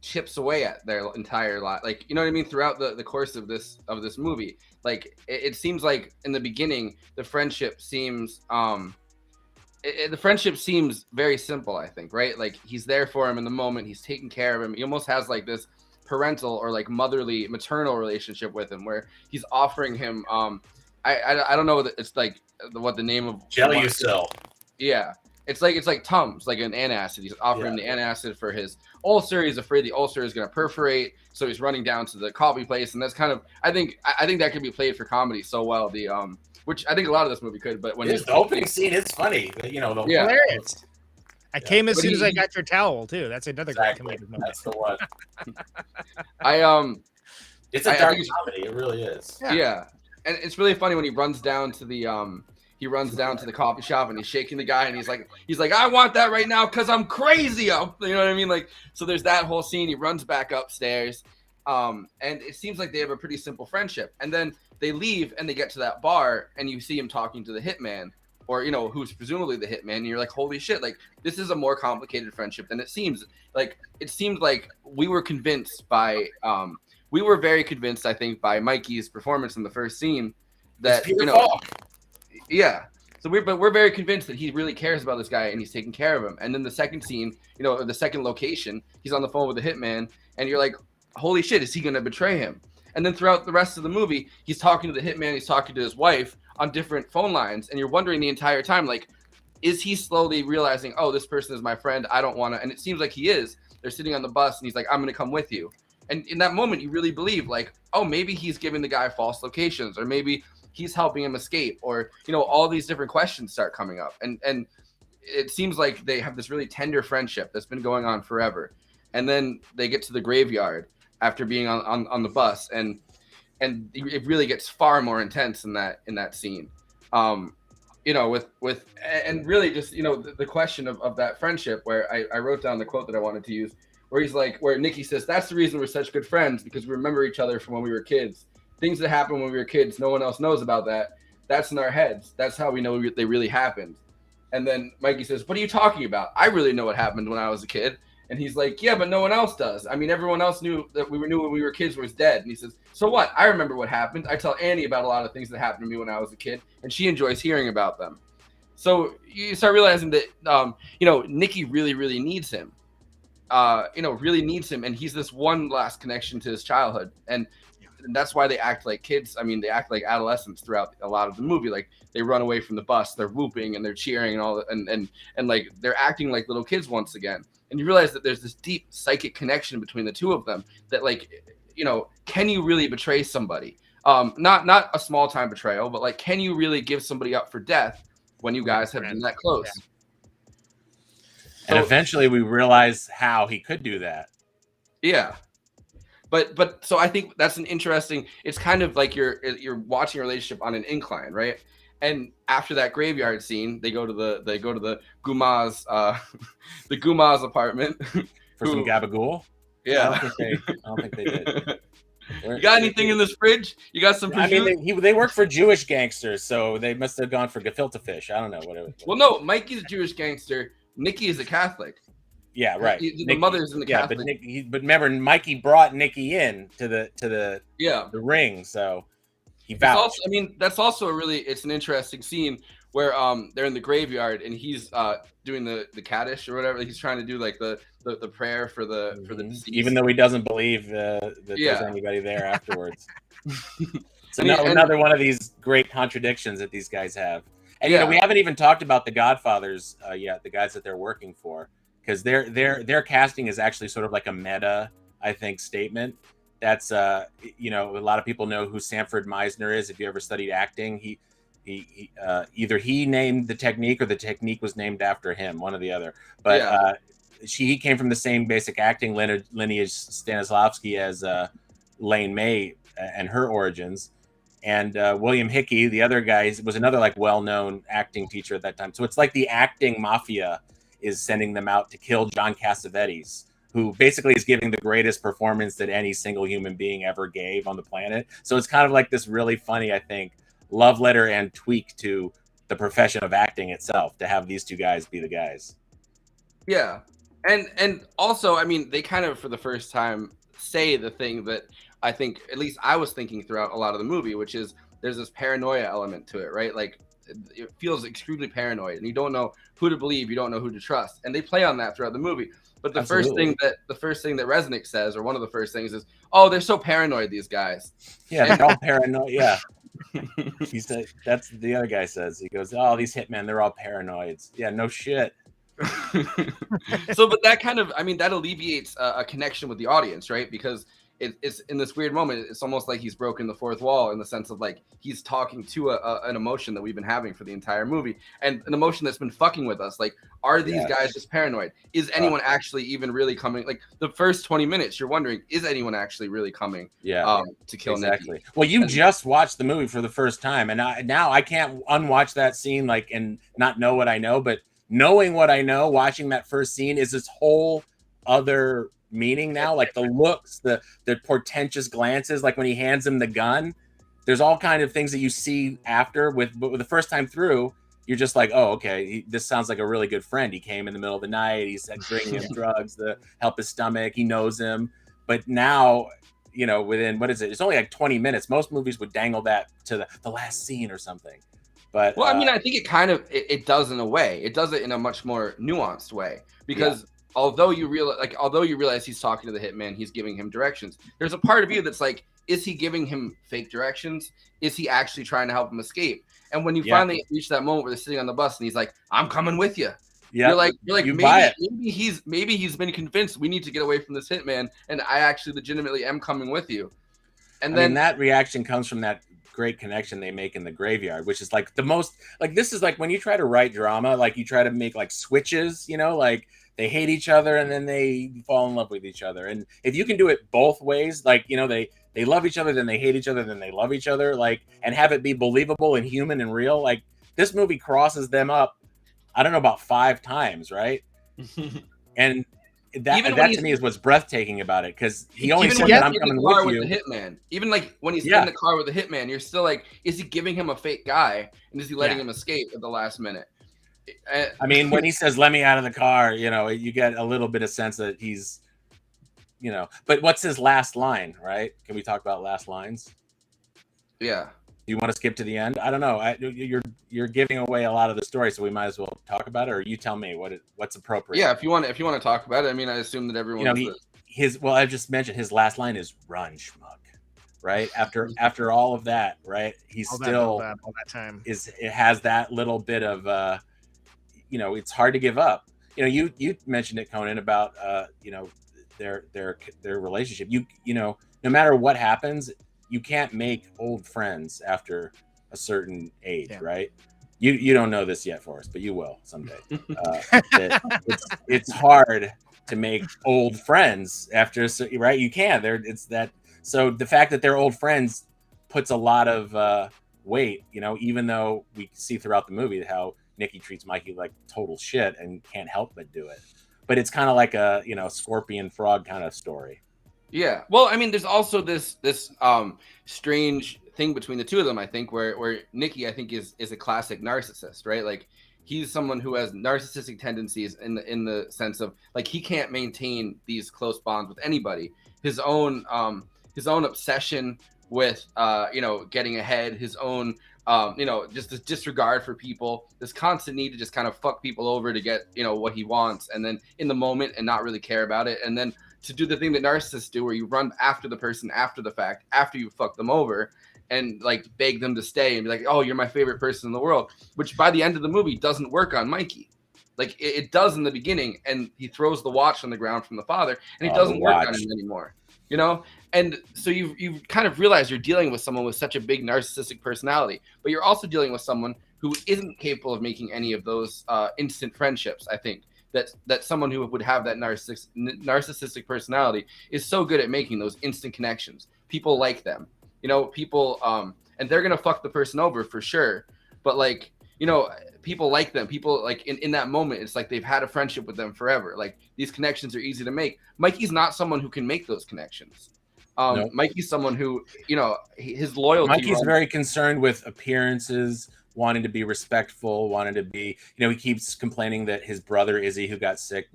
chips away at their entire life, like, you know what I mean, throughout the course of this movie. Like it seems like in the beginning the friendship seems very simple, I think, right? Like he's there for him in the moment, he's taking care of him, he almost has like this parental or like motherly maternal relationship with him where he's offering him I don't know, it's like what the name of Jelly-U-Cell. Yeah, it's like Tums, like an antacid. He's offering the antacid for his ulcer. He's afraid the ulcer is going to perforate, so he's running down to the coffee place, and that's kind of I think that could be played for comedy so well. The which I think a lot of this movie could, but when the opening scene is funny, hilarious. I came as soon as I got your towel too. That's another great comedic moment. That's the one. It's a dark comedy. It really is. Yeah, and it's really funny when he runs down to the coffee shop and he's shaking the guy and he's like, I want that right now because I'm crazy. You know what I mean? Like, so there's that whole scene. He runs back upstairs, and it seems like they have a pretty simple friendship. And then they leave and they get to that bar and you see him talking to the hitman, or who's presumably the hitman. And you're like, holy shit! Like, this is a more complicated friendship than it seems. Like, it seemed like we were very convinced, I think, by Mikey's performance in the first scene that Yeah. So we're very convinced that he really cares about this guy and he's taking care of him. And then the second scene, the second location, he's on the phone with the hitman and you're like, holy shit, is he going to betray him? And then throughout the rest of the movie, he's talking to the hitman, he's talking to his wife on different phone lines. And you're wondering the entire time, like, is he slowly realizing, oh, this person is my friend, I don't want to. And it seems like he is. They're sitting on the bus and he's like, I'm going to come with you. And in that moment, you really believe, like, oh, maybe he's giving the guy false locations, or maybe he's helping him escape, or all these different questions start coming up, and it seems like they have this really tender friendship that's been going on forever. And then they get to the graveyard after being on the bus, and and it really gets far more intense in that scene. You know, with and really just, you know, the question of that friendship, where I wrote down the quote that I wanted to use, where he's like, where Nicky says, "That's the reason we're such good friends, because we remember each other from when we were kids. Things that happened when we were kids, no one else knows about that. That's in our heads. That's how we know they really happened." And then Mikey says, "What are you talking about? I really know what happened when I was a kid." And he's like, "Yeah, but no one else does. I mean, everyone else knew when we were kids was dead." And he says, "So what? I remember what happened. I tell Annie about a lot of things that happened to me when I was a kid, and she enjoys hearing about them." So you start realizing that, you know, Nicky really, really needs him. You know, really needs him, and he's this one last connection to his childhood, and that's why they act like kids. I mean, they act like adolescents throughout a lot of the movie. Like, they run away from the bus, they're whooping and they're cheering and all that, and like they're acting like little kids once again. And you realize that there's this deep psychic connection between the two of them, that, like, you know, can you really betray somebody? Not a small time betrayal, but like, can you really give somebody up for death when you guys have been that close? Yeah. And eventually we realize how he could do that. Yeah. But so I think that's an interesting, it's kind of like you're watching a relationship on an incline, right? And after that graveyard scene, they go to the Guma's the Guma's apartment for some gabagool. Yeah. I don't think they did. You got anything in this fridge? You got some? I mean, they work for Jewish gangsters, so they must have gone for gefilte fish. I don't know what it was. Well, no, Mikey's a Jewish gangster. Nicky is a Catholic. Yeah, right. The mother's in the Catholic. But remember, Mikey brought Nicky in to the ring, so he vouched. Also, I mean, that's also it's an interesting scene where they're in the graveyard and he's doing the Kaddish or whatever. He's trying to do like the prayer for the deceased. Even though he doesn't believe that there's anybody there afterwards. So another one of these great contradictions that these guys have. And you know, we haven't even talked about the Godfathers yet, the guys that they're working for, because their casting is actually sort of like a meta, I think, statement. That's you know, a lot of people know who Sanford Meisner is. If you ever studied acting, he either he named the technique or the technique was named after him, one or the other. But he came from the same basic acting lineage Stanislavski as Elaine May and her origins. And William Hickey, the other guy, was another like well-known acting teacher at that time. So it's like the acting mafia is sending them out to kill John Cassavetes, who basically is giving the greatest performance that any single human being ever gave on the planet. So it's kind of like this really funny, I think, love letter and tweak to the profession of acting itself, to have these two guys be the guys. Yeah. And also, I mean, they kind of, for the first time, say the thing that I think, at least I was thinking throughout a lot of the movie, which is there's this paranoia element to it, right? Like, it feels extremely paranoid, and you don't know who to believe, you don't know who to trust, and they play on that throughout the movie. But the first thing that Resnick says, or one of the first things, is, "Oh, they're so paranoid, these guys." Yeah, they're all paranoid. Yeah, he said, that's the other guy says. He goes, "Oh, these hitmen, they're all paranoids." Yeah, no shit. So, but that kind of, I mean, that alleviates a connection with the audience, right? Because it's in this weird moment, it's almost like he's broken the fourth wall, in the sense of like he's talking to an emotion that we've been having for the entire movie, and an emotion that's been fucking with us. Like, are these guys just paranoid? Is anyone actually even really coming? Like, the first 20 minutes, you're wondering, is anyone actually really coming? To kill Nicky? Well, you just watched the movie for the first time, and now I can't unwatch that scene and not know what I know, but knowing what I know, watching that first scene is this whole other meaning now. Like the looks, the portentous glances, like when he hands him the gun, there's all kind of things that you see after. But with the first time through, you're just like, oh, okay, this sounds like a really good friend. He came in the middle of the night, he said bringing him drugs to help his stomach, he knows him. But now, you know, within, what is it, it's only like 20 minutes. Most movies would dangle that to the last scene or something. But well, I mean, I think it kind of it does in a way. It does it in a much more nuanced way, because although you realize he's talking to the hitman, he's giving him directions, there's a part of you that's like, is he giving him fake directions? Is he actually trying to help him escape? And when you finally reach that moment where they're sitting on the bus and he's like, "I'm coming with you," you're like, maybe he's been convinced we need to get away from this hitman, and I actually legitimately am coming with you. And then that reaction comes from that great connection they make in the graveyard, which is like the most, like, this is like when you try to write drama, like you try to make like switches, you know, like they hate each other and then they fall in love with each other. And if you can do it both ways, like, you know, they they love each other, then they hate each other, then they love each other, like, and have it be believable and human and real. Like, this movie crosses them up, I don't know, about 5 times, right? And that to me is what's breathtaking about it, because he only said that I'm coming with you. The hitman, even like when he's in the car with the hitman, you're still like, is he giving him a fake guy, and is he letting him escape at the last minute? I mean, when he says, "Let me out of the car," you know, you get a little bit of sense that he's, you know. But what's his last line, right? Can we talk about last lines? Yeah. Do you want to skip to the end? I don't know. You're giving away a lot of the story, so we might as well talk about it, or you tell me what's appropriate. Yeah, if you want to talk about it. I mean, I assume that everyone. You know, I just mentioned his last line is "Run, schmuck." Right after all of that, right? He's all that time. It has that little bit of you know, it's hard to give up. You know, you mentioned it, Conan, about you know, their relationship. You know, no matter what happens, you can't make old friends after a certain age, right? You don't know this yet, Forrest, but you will someday. It's hard to make old friends after, right? You can. It's that. So the fact that they're old friends puts a lot of weight. You know, even though we see throughout the movie how Nicky treats Mikey like total shit and can't help but do it. But it's kind of like a, you know, scorpion frog kind of story. Yeah. Well, I mean, there's also this strange thing between the two of them, I think, where Nicky, I think, is a classic narcissist, right? Like, he's someone who has narcissistic tendencies in the sense of, like, he can't maintain these close bonds with anybody. His own obsession with you know, getting ahead, his own you know, just this disregard for people, this constant need to just kind of fuck people over to get, you know, what he wants, and then in the moment and not really care about it, and then to do the thing that narcissists do, where you run after the person after the fact, after you fuck them over, and like beg them to stay and be like, oh, you're my favorite person in the world, which by the end of the movie doesn't work on Mikey. Like, it does in the beginning, and he throws the watch on the ground from the father, and it doesn't work on him anymore, you know? And so you've kind of realized you're dealing with someone with such a big narcissistic personality, but you're also dealing with someone who isn't capable of making any of those instant friendships. I think that someone who would have that narcissistic personality is so good at making those instant connections. People like them, you know, people, and they're going to fuck the person over for sure. But, like, you know, people like them. People, like, in that moment, it's like they've had a friendship with them forever. Like, these connections are easy to make. Mikey's not someone who can make those connections. Nope. Mikey's someone who, you know, his loyalty. Mikey's very concerned with appearances, wanting to be respectful, wanting to be, you know, he keeps complaining that his brother Izzy, who got sick,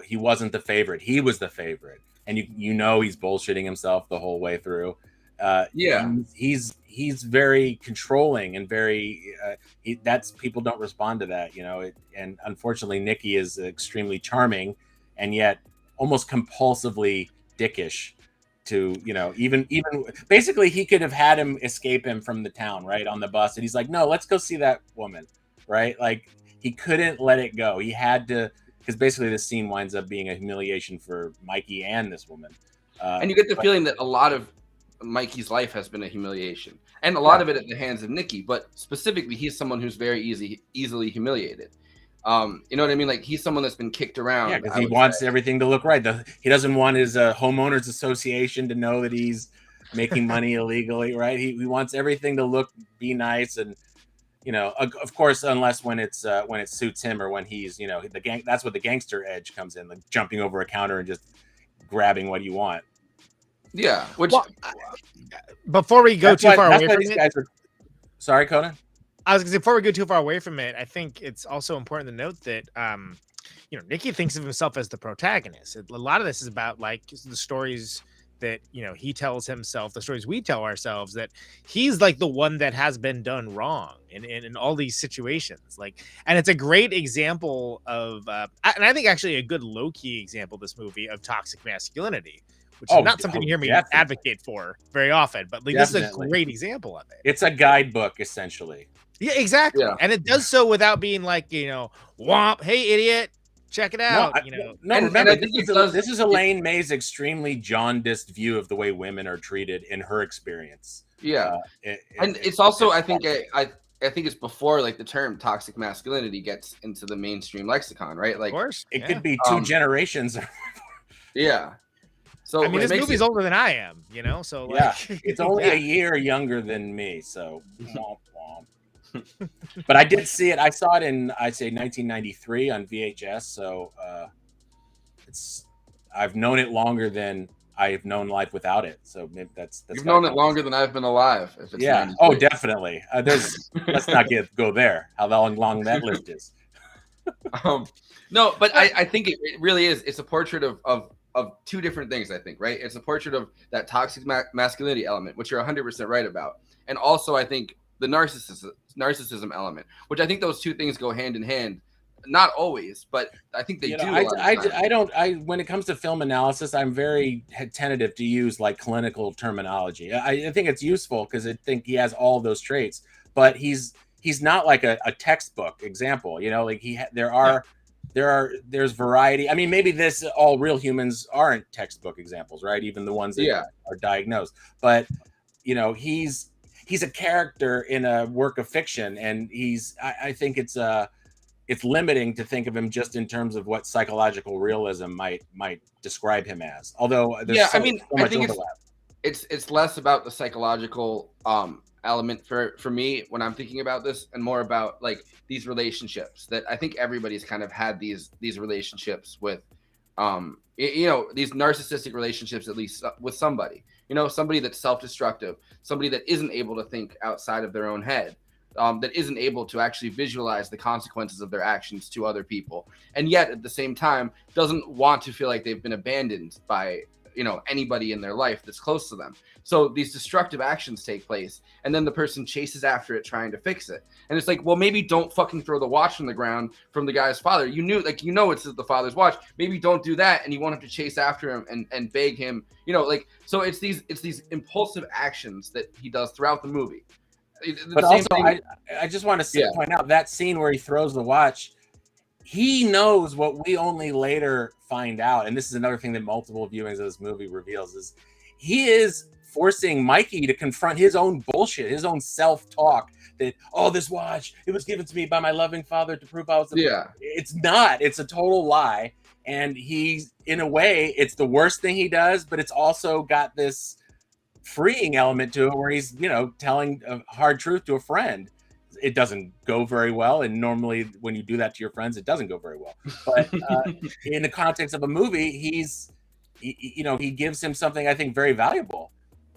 he wasn't the favorite. He was the favorite. And you know, he's bullshitting himself the whole way through. He's very controlling and very that's, people don't respond to that, you know. And unfortunately, Nicky is extremely charming and yet almost compulsively dickish. To, you know, even basically, he could have had him escape him from the town, right, on the bus, and he's like, no, let's go see that woman, right? Like, he couldn't let it go. He had to, because basically this scene winds up being a humiliation for Mikey and this woman. And you get the feeling that a lot of Mikey's life has been a humiliation, and a lot of it at the hands of Nicky. But specifically, he's someone who's very easily humiliated. You know what I mean? Like, he's someone that's been kicked around. Yeah, because he wants everything to look right. He doesn't want his homeowners association to know that he's making money illegally, right? He wants everything to be nice, and, you know, of course, unless when it suits him, or when he's, you know, the gang. That's what the gangster edge comes in, like jumping over a counter and just grabbing what you want. Yeah. Which, before we go too far away from it, sorry, Conan. I was going to say, before we go too far away from it, I think it's also important to note that, you know, Nicky thinks of himself as the protagonist. A lot of this is about, like, the stories that, you know, he tells himself, the stories we tell ourselves, that he's like the one that has been done wrong in all these situations. Like, and it's a great example of, and I think actually a good low-key example, this movie, of toxic masculinity, which is not something you hear me advocate for very often, but like, this is a great example of it. It's a guidebook, essentially. Yeah, exactly. Yeah. And it does so without being like, you know, womp, hey, idiot, check it out. Remember, this is Elaine May's extremely jaundiced view of the way women are treated in her experience. Yeah. It's also, I think it's before, like, the term toxic masculinity gets into the mainstream lexicon, right? Like, of course. It could be 2 generations. Yeah. So I mean, this movie's older than I am, you know. So like, it's only a year younger than me. So, womp womp. But I did see it. I saw it in, I'd say, 1993 on VHS. So I've known it longer than I've known life without it. So maybe that's you've known it longer than I've been alive. If it's 93. Oh, definitely. Let's not go there. How long that list is. No, but I think it really is. It's a portrait of two different things. I think, right? It's a portrait of that toxic masculinity element, which you're 100% right about, and also I think the narcissism element, which I think those two things go hand in hand. Not always, but I think they do. I don't. When it comes to film analysis, I'm very tentative to use like clinical terminology. I think it's useful because I think he has all of those traits, but he's not like a textbook example. You know, like there's variety. I mean, maybe all real humans aren't textbook examples, right? Even the ones that are diagnosed, but you know, he's a character in a work of fiction, and I think it's limiting to think of him just in terms of what psychological realism might describe him as. Although there's so much overlap. It's less about the psychological element for me when I'm thinking about this, and more about like these relationships that I think everybody's kind of had these relationships with, you know, these narcissistic relationships, at least with somebody, you know, somebody that's self-destructive, somebody that isn't able to think outside of their own head. That isn't able to actually visualize the consequences of their actions to other people, and yet at the same time doesn't want to feel like they've been abandoned by, you know, anybody in their life that's close to them. So these destructive actions take place, and then the person chases after it trying to fix it. And it's like, well, maybe don't fucking throw the watch on the ground from the guy's father. You knew, like, you know, it's the father's watch. Maybe don't do that, and you won't have to chase after him and beg him, you know, like. So it's these impulsive actions that he does throughout the movie. But also, I just want to point out that scene where he throws the watch, he knows what we only later find out, and this is another thing that multiple viewings of this movie reveals, is he is forcing Mikey to confront his own bullshit, his own self-talk that, oh, this watch, it was given to me by my loving father to prove I was It's not. It's a total lie, and he's, in a way, it's the worst thing he does, but it's also got this freeing element to it where he's, you know, telling a hard truth to a friend. It doesn't go very well, and normally when you do that to your friends, it doesn't go very well, but in the context of a movie, he gives him something I think very valuable,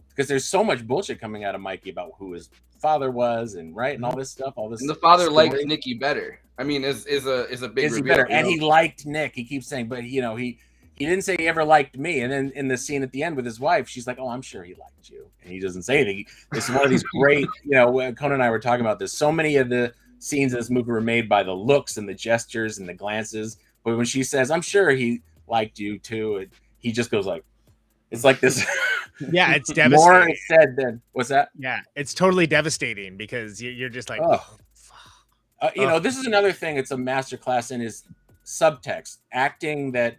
because there's so much bullshit coming out of Mikey about who his father was and all this stuff, and the father liked Nicky better. I mean, is a big reveal, better, and he liked Nick. He keeps saying, but you know, he didn't say he ever liked me. And then in the scene at the end with his wife, she's like, oh, I'm sure he liked you. And he doesn't say anything. This is one of these great, you know, Conan and I were talking about this. So many of the scenes in this movie were made by the looks and the gestures and the glances. But when she says, I'm sure he liked you too, he just goes like, it's like this. Yeah, it's devastating. More is said than, what's that? Yeah, it's totally devastating because you're just like, you know, this is another thing. It's a masterclass in his subtext, acting that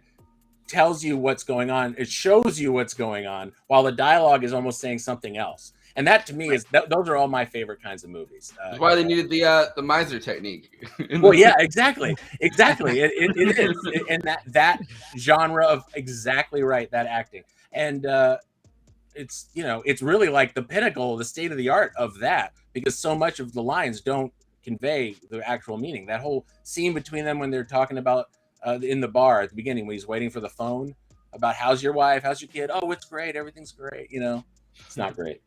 tells you what's going on. It shows you what's going on while the dialogue is almost saying something else. And that to me is those are all my favorite kinds of movies. That's why they needed the miser technique. Well, yeah, exactly. It is, and that genre of exactly right, that acting, and it's, you know, it's really like the pinnacle, the state of the art of that, because so much of the lines don't convey the actual meaning. That whole scene between them when they're talking about in the bar at the beginning when he's waiting for the phone about how's your wife, how's your kid? Oh, it's great, everything's great. You know, it's not great.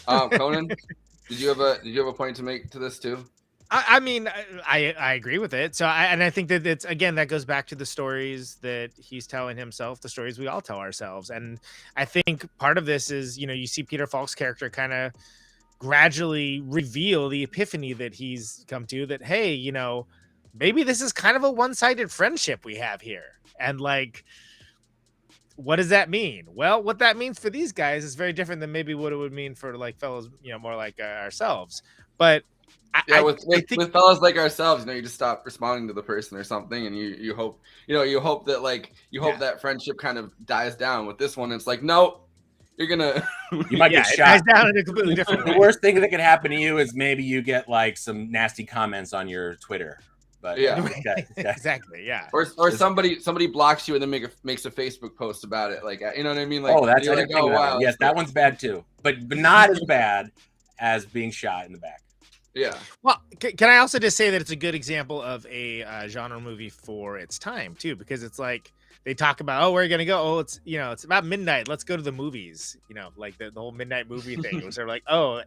Conan, did you have a point to make to this too? I mean, I agree with it. So I think that it's, again, that goes back to the stories that he's telling himself, the stories we all tell ourselves. And I think part of this is, you know, you see Peter Falk's character kind of gradually reveal the epiphany that he's come to, that, hey, you know, maybe this is kind of a one-sided friendship we have here. And like, what does that mean? Well, what that means for these guys is very different than maybe what it would mean for like fellows, you know, more like ourselves. But with fellas like ourselves, you know, you just stop responding to the person or something, and you hope that that friendship kind of dies down. With this one, it's like, no, you might get shot. It dies down in a completely different way. The worst thing that could happen to you is maybe you get like some nasty comments on your Twitter. But Yeah. Exactly. Yeah. Or somebody blocks you and then makes a Facebook post about it. Like, you know what I mean? Like, oh, that's you're I like, didn't think oh of that wow. one. Yes, that one's bad too, but not as bad as being shot in the back. Yeah. Well, can I also just say that it's a good example of a genre movie for its time too, because it's like they talk about, oh, where are you gonna go? Oh, it's it's about midnight. Let's go to the movies. Like the whole midnight movie thing. It was sort of like, oh,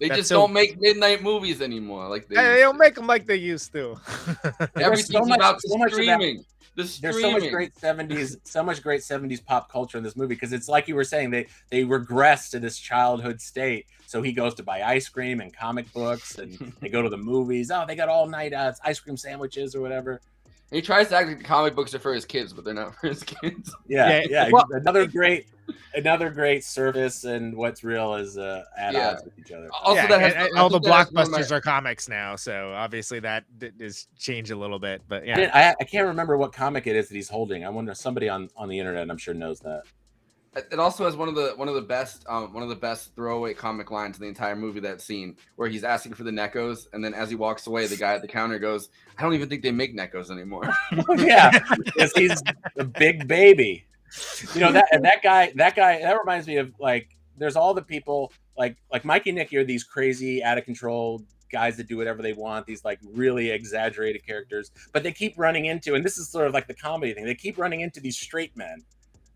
They just don't make midnight movies anymore. Like they don't make them like they used to. Everything's about the streaming. There's so much great 70s pop culture in this movie, because it's like you were saying, they regress to this childhood state. So he goes to buy ice cream and comic books, and they go to the movies. Oh, they got all night ice cream sandwiches or whatever. And he tries to act like the comic books are for his kids, but they're not for his kids. Yeah. Well, another great service, and what's real is at odds with each other. Also, and all the blockbusters are comics now, so obviously that is changed a little bit. But yeah, I can't remember what comic it is that he's holding. I wonder, somebody on the internet, I'm sure, knows that. It also has one of the best throwaway comic lines in the entire movie. That scene where he's asking for the Neckos, and then as he walks away, the guy at the counter goes, "I don't even think they make Neckos anymore." Yeah, because he's a big baby. That guy. That reminds me of, like, there's all the people like Mikey and Nicky are these crazy, out of control guys that do whatever they want. These like really exaggerated characters, but they keep running into, and this is sort of like the comedy thing. They keep running into these straight men.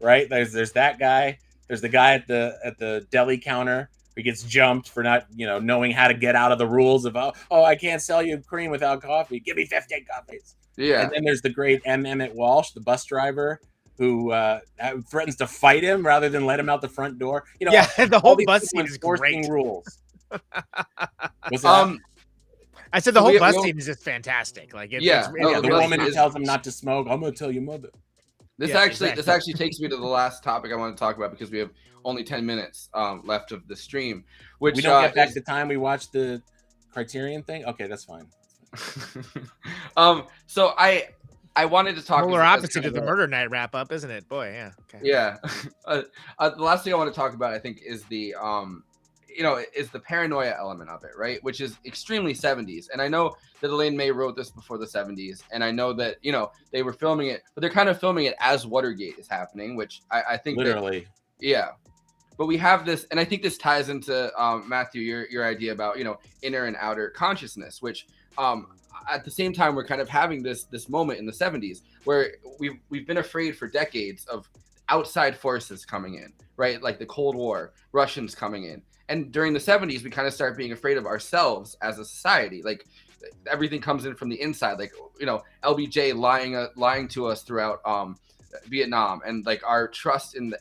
Right, there's that guy. There's the guy at the deli counter who gets jumped for not knowing how to get out of the rules of I can't sell you cream without coffee. Give me 15 coffees. Yeah. And then there's the great Emmett Walsh, the bus driver, who threatens to fight him rather than let him out the front door. The whole bus scene is great. Rules. I said the whole bus scene is just fantastic. Like the woman who tells him not to smoke. I'm gonna tell your mother. This actually takes me to the last topic I want to talk about, because we have only 10 minutes left of the stream. Which we don't get back to time. We watched the Criterion thing. Okay, that's fine. So I wanted to talk. Polar opposite of the Murder Night wrap up, isn't it? Boy, yeah. Okay. Yeah. The last thing I want to talk about, I think, is the is the paranoia element of it, right? Which is extremely 70s. And I know that Elaine May wrote this before the 70s. And I know that, they were filming it, but they're kind of filming it as Watergate is happening, which I think literally. But we have this, and I think this ties into Matthew, your idea about, inner and outer consciousness, which at the same time, we're kind of having this moment in the 70s where we've been afraid for decades of outside forces coming in, right? Like the Cold War, Russians coming in. And during the 70s, we kind of start being afraid of ourselves as a society. Like everything comes in from the inside. Like, LBJ lying to us throughout Vietnam, and like our trust in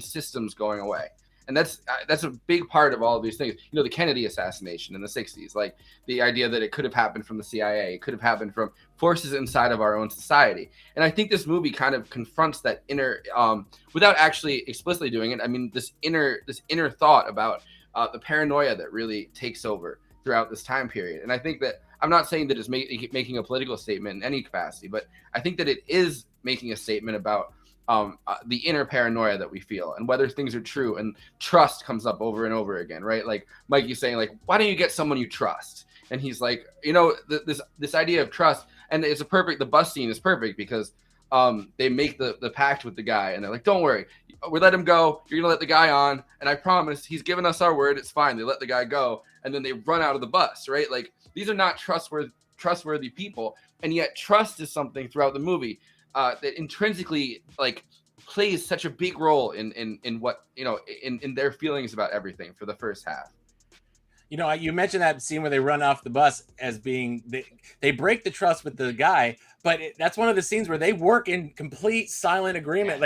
systems going away. And that's a big part of all of these things. The Kennedy assassination in the 60s, like the idea that it could have happened from the CIA, it could have happened from forces inside of our own society. And I think this movie kind of confronts that inner, without actually explicitly doing it. I mean, this inner thought about the paranoia that really takes over throughout this time period. And I think that I'm not saying that it's making a political statement in any capacity, but I think that it is making a statement about the inner paranoia that we feel and whether things are true. And trust comes up over and over again, right? Like Mikey's saying, like, why don't you get someone you trust? And he's like, this idea of trust, and the bus scene is perfect because they make the pact with the guy, and they're like, don't worry, we let him go. You're gonna let the guy on, and I promise he's given us our word. It's fine. They let the guy go, and then they run out of the bus, right? Like, these are not trustworthy people, and yet trust is something throughout the movie that intrinsically like plays such a big role in what in their feelings about everything for the first half. You mentioned that scene where they run off the bus as being they break the trust with the guy, but that's one of the scenes where they work in complete silent agreement.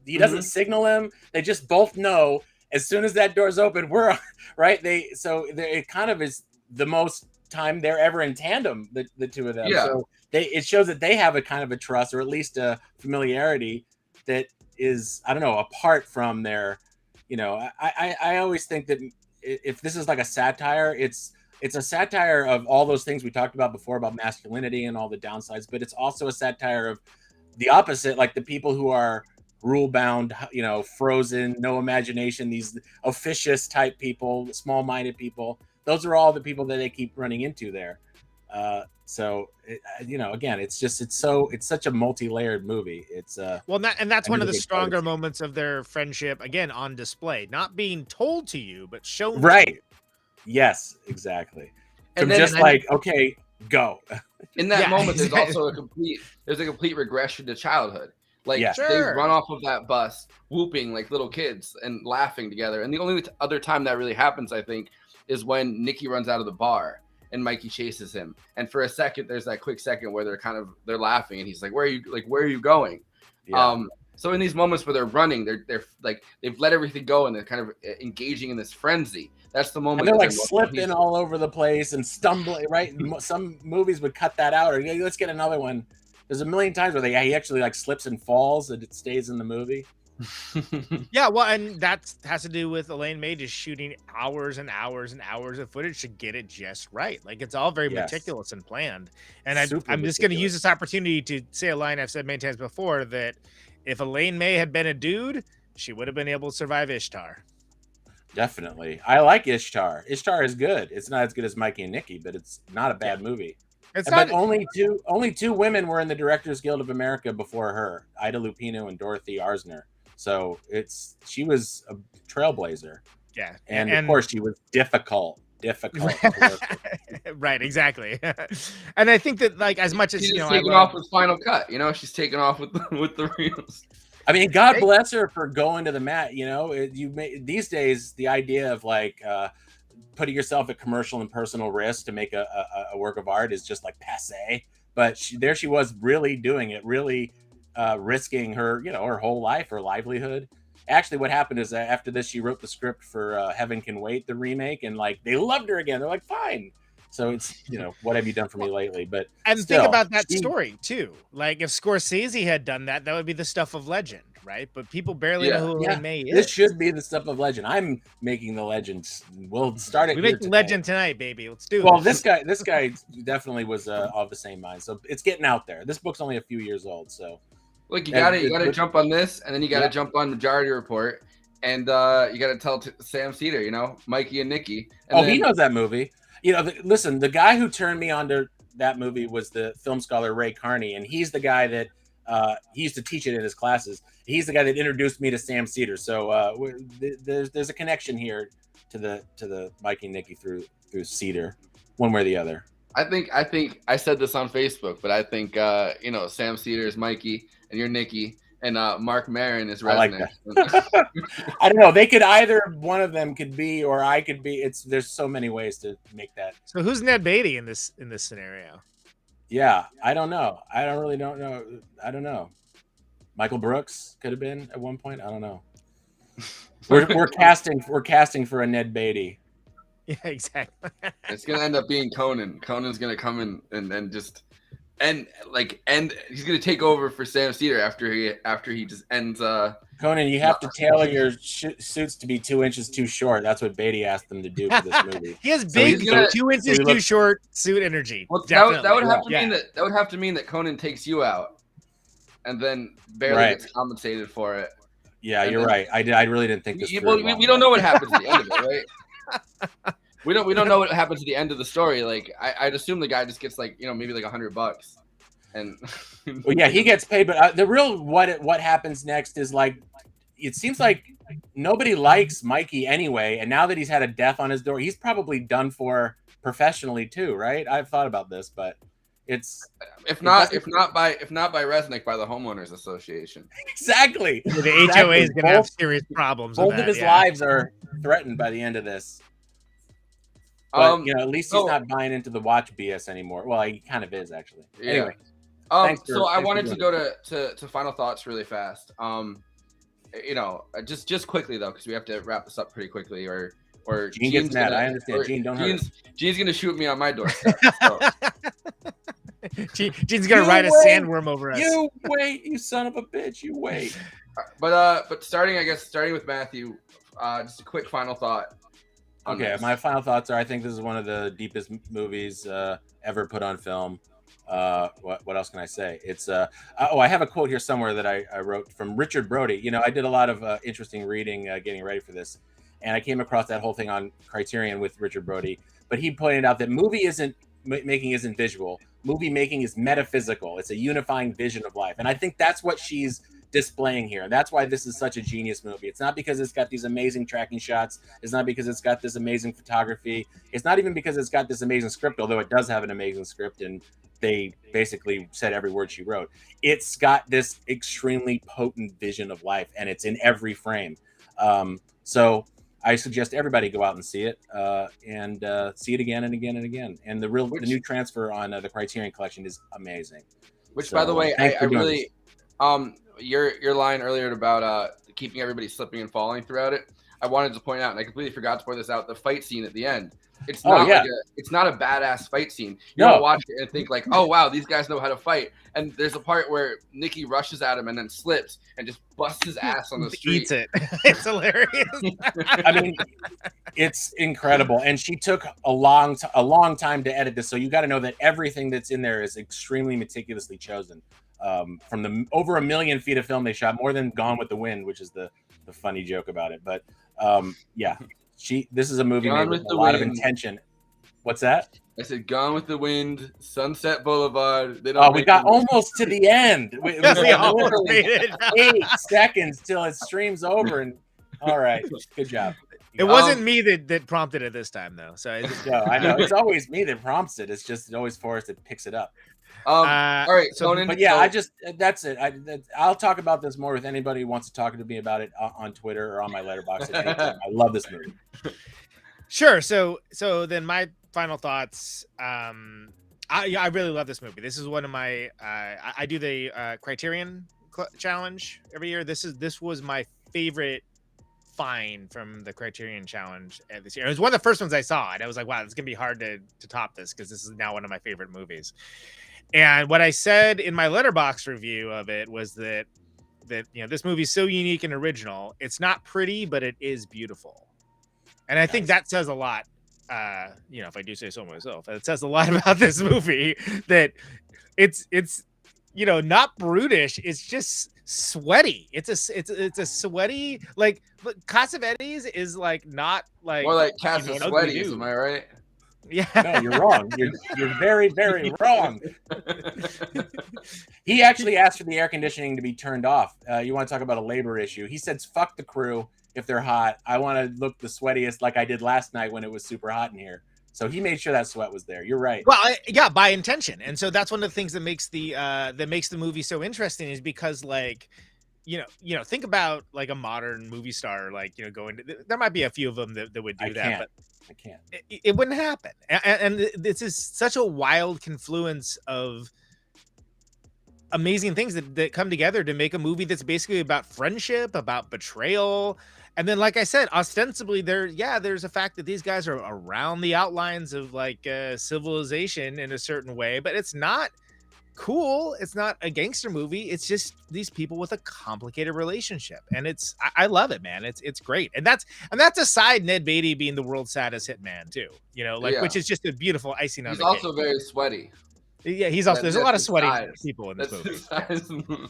He doesn't signal him. They just both know as soon as that door's open, we're right. It kind of is the most time they're ever in tandem, the two of them. Yeah. So it shows that they have a kind of a trust, or at least a familiarity that is, I don't know, apart from their, I always think that if this is like a satire, it's a satire of all those things we talked about before about masculinity and all the downsides, but it's also a satire of the opposite, like the people who are rule bound, frozen, no imagination, these officious type people, small minded people. Those are all the people that they keep running into there. So again, it's such a multi-layered movie. It's that's one of the really stronger moments of their friendship, again, on display, not being told to you, but shown. Right. Yes, exactly. And okay, go. In that moment, there's also a complete regression to childhood. Like Sure. they run off of that bus, whooping like little kids and laughing together. And the only other time that really happens, I think, is when Nicky runs out of the bar and Mikey chases him. And for a second, there's that quick second where they're laughing, and he's like, "Where are you going?" Yeah. So in these moments where they're running, they're like they've let everything go and they're kind of engaging in this frenzy. That's the moment. And they're like slipping all over the place and stumbling. Right. Some movies would cut that out, or let's get another one. There's a million times where he actually like slips and falls, and it stays in the movie. Yeah, well, and that has to do with Elaine May just shooting hours and hours and hours of footage to get it just right. Like it's all very meticulous and planned. And I'm just going to use this opportunity to say a line I've said many times before, that if Elaine May had been a dude, she would have been able to survive Ishtar. Definitely. I like Ishtar. Ishtar is good. It's not as good as Mikey and Nicky, but it's not a bad movie. But only two women were in the Directors Guild of America before her, Ida Lupino and Dorothy Arzner. So she was a trailblazer. Yeah. And of course she was difficult. Right, exactly. And I think that like as much as she's taking off with Final Cut, she's taking off with the reels. I mean, God bless her for going to the mat. These days the idea of like putting yourself at commercial and personal risk to make a work of art is just like passe. But she was really doing it, really risking her, her whole life, her livelihood. Actually, what happened is that after this, she wrote the script for Heaven Can Wait, the remake, and like they loved her again. They're like, fine. So it's, what have you done for me lately? But think about that story too. Like if Scorsese had done that, that would be the stuff of legend, right? But people barely know who Elaine May is. This should be the stuff of legend. I'm making the legends. We'll start it. We make the legend tonight, baby. Let's do it. Well, this guy definitely was of the same mind. So it's getting out there. This book's only a few years old. So look, you gotta jump on this, and then you gotta jump on Majority Report, and you gotta tell Sam Cedar, Mikey and Nicky. And he knows that movie. Listen, the guy who turned me on to that movie was the film scholar Ray Carney, and he's the guy that he used to teach it in his classes. He's the guy that introduced me to Sam Cedar. So there's a connection here to the Mikey and Nicky through Cedar, one way or the other. I think I said this on Facebook, but I think Sam Cedar is Mikey and you're Nicky, and Mark Maron is Resnick. I like that. I don't know. They could one of them could be, or I could be. There's so many ways to make that. So who's Ned Beatty in this scenario? Yeah, I don't know. I don't know. Michael Brooks could have been at one point. I don't know. We're casting for a Ned Beatty. Yeah, exactly. It's gonna end up being Conan. Conan's gonna come in and just and he's gonna take over for Sam Cedar after he just ends. Conan, you have to tailor your suits to be 2 inches too short. That's what Beatty asked them to do for this movie. He has big 2 inches too short suit energy. Well, that would have to mean that would have to mean that Conan takes you out, and then barely gets compensated for it. Yeah, you're right. I really didn't think this. We don't know what happens at the end of it, right? We don't know what happens at the end of the story. Like I'd assume the guy just gets like maybe like $100, and well, yeah, he gets paid. But the real what happens next is like it seems like nobody likes Mikey anyway. And now that he's had a death on his door, he's probably done for professionally too, right? I've thought about this, but it's if not by Resnick, by the homeowners association. Exactly. The HOA is going to have serious problems. Both of his lives are threatened by the end of this. But, at least he's not buying into the watch BS anymore. Well, he kind of is actually. Yeah. Anyway. So I wanted to go to final thoughts really fast. Just quickly though, because we have to wrap this up pretty quickly, or Gene gets mad. I understand. Gene, don't hurt. Gene's gonna shoot me on my doorstep. So. Gene's gonna ride a sandworm over us. You wait, you son of a bitch. You wait. But starting with Matthew, just a quick final thought. Okay, my final thoughts are: I think this is one of the deepest movies ever put on film. What else can I say? It's I have a quote here somewhere that I wrote from Richard Brody. I did a lot of interesting reading getting ready for this, and I came across that whole thing on Criterion with Richard Brody. But he pointed out that movie isn't making isn't visual. Movie making is metaphysical. It's a unifying vision of life. And I think that's what she's displaying here. And that's why this is such a genius movie. It's not because it's got these amazing tracking shots. It's not because it's got this amazing photography. It's not even because it's got this amazing script, although it does have an amazing script and they basically said every word she wrote. It's got this extremely potent vision of life, and it's in every frame. So I suggest everybody go out and see it, and see it again and again and again. And the new transfer on the Criterion Collection is amazing. Which, by the way, I really, your line earlier about keeping everybody slipping and falling throughout it, I wanted to point out, and I completely forgot to point this out, the fight scene at the end. It's not it's not a badass fight scene. You don't watch it and think like, oh wow, these guys know how to fight. And there's a part where Nicky rushes at him and then slips and just busts his ass on the street. Eats it. It's hilarious. I mean, it's incredible. And she took a long time to edit this. So you got to know that everything that's in there is extremely meticulously chosen. From the over 1 million feet of film they shot, more than Gone with the Wind, which is the funny joke about it. But yeah. This is a movie made with a lot of intention. What's that? I said Gone with the Wind, Sunset Boulevard. We got almost to the end. It was like 8 seconds till it streams over. And all right, good job. It wasn't me that prompted it this time, though. So no, I know it's always me that prompts it. It's just always Forrest that picks it up. All right, Conan. But yeah, that's it. I'll talk about this more with anybody who wants to talk to me about it on Twitter or on my letterbox. I love this movie. Sure. So then my final thoughts. I really love this movie. This is one of my. I do the Criterion Challenge every year. This was my favorite find from the Criterion Challenge this year. It was one of the first ones I saw, and I was like, wow, it's gonna be hard to top this because this is now one of my favorite movies. And what I said in my letterbox review of it was that this movie is so unique and original. It's not pretty, but it is beautiful. And I think that says a lot. If I do say so myself, it says a lot about this movie, that it's not brutish. It's just sweaty. It's a sweaty, like, Cassavetes is like not like more like Cassavetes. Am I right? Yeah. No, you're wrong. You're very, very wrong. He actually asked for the air conditioning to be turned off. You want to talk about a labor issue? He said, "Fuck the crew if they're hot. I want to look the sweatiest like I did last night when it was super hot in here." So he made sure that sweat was there. You're right. Well, by intention. And so that's one of the things that makes the movie so interesting, is because, like, think about like a modern movie star, like, going to, there might be a few of them that would do that, but I can't. It wouldn't happen. And this is such a wild confluence of amazing things that come together to make a movie that's basically about friendship, about betrayal. And then, like I said, ostensibly there's a fact that these guys are around the outlines of like civilization in a certain way, but it's not cool. It's not a gangster movie. It's just these people with a complicated relationship, and I love it, man. It's great, and that's aside Ned Beatty being the world's saddest hitman too. Which is just a beautiful icing on the cake. He's also very sweaty. Yeah, he's also. There's a lot of sweaty people in this movie.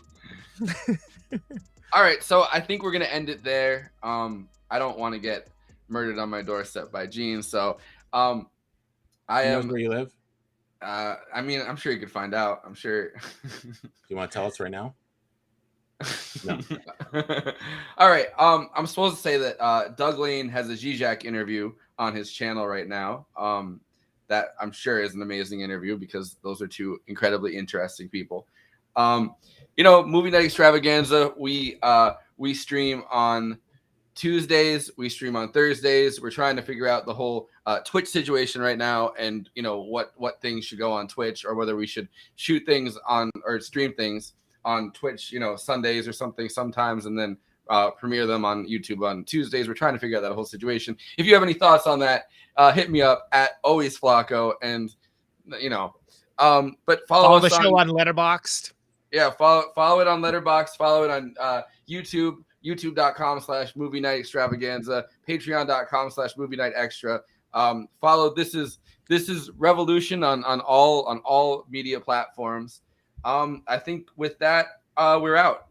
All right, so I think we're gonna end it there. I don't want to get murdered on my doorstep by Gene, so I am. Where you live? I mean, I'm sure you could find out. I'm sure. Do you want to tell us right now? No. All right. I'm supposed to say that Doug Lane has a Zizek interview on his channel right now. That I'm sure is an amazing interview, because those are two incredibly interesting people. Movie Night Extravaganza, we stream on Tuesdays, we stream on Thursdays. We're trying to figure out the whole Twitch situation right now, and what things should go on Twitch, or whether we should shoot things on or stream things on Twitch, Sundays or something sometimes, and then premiere them on YouTube on Tuesdays. We're trying to figure out that whole situation. If you have any thoughts on that, hit me up at always Flacco, and but follow the show on Letterboxd. Yeah, follow it on Letterboxd, follow it on YouTube, youtube.com/movie night extravaganza, patreon.com/movie night extra. Follow this is Revolution on all media platforms. I think with that, we're out.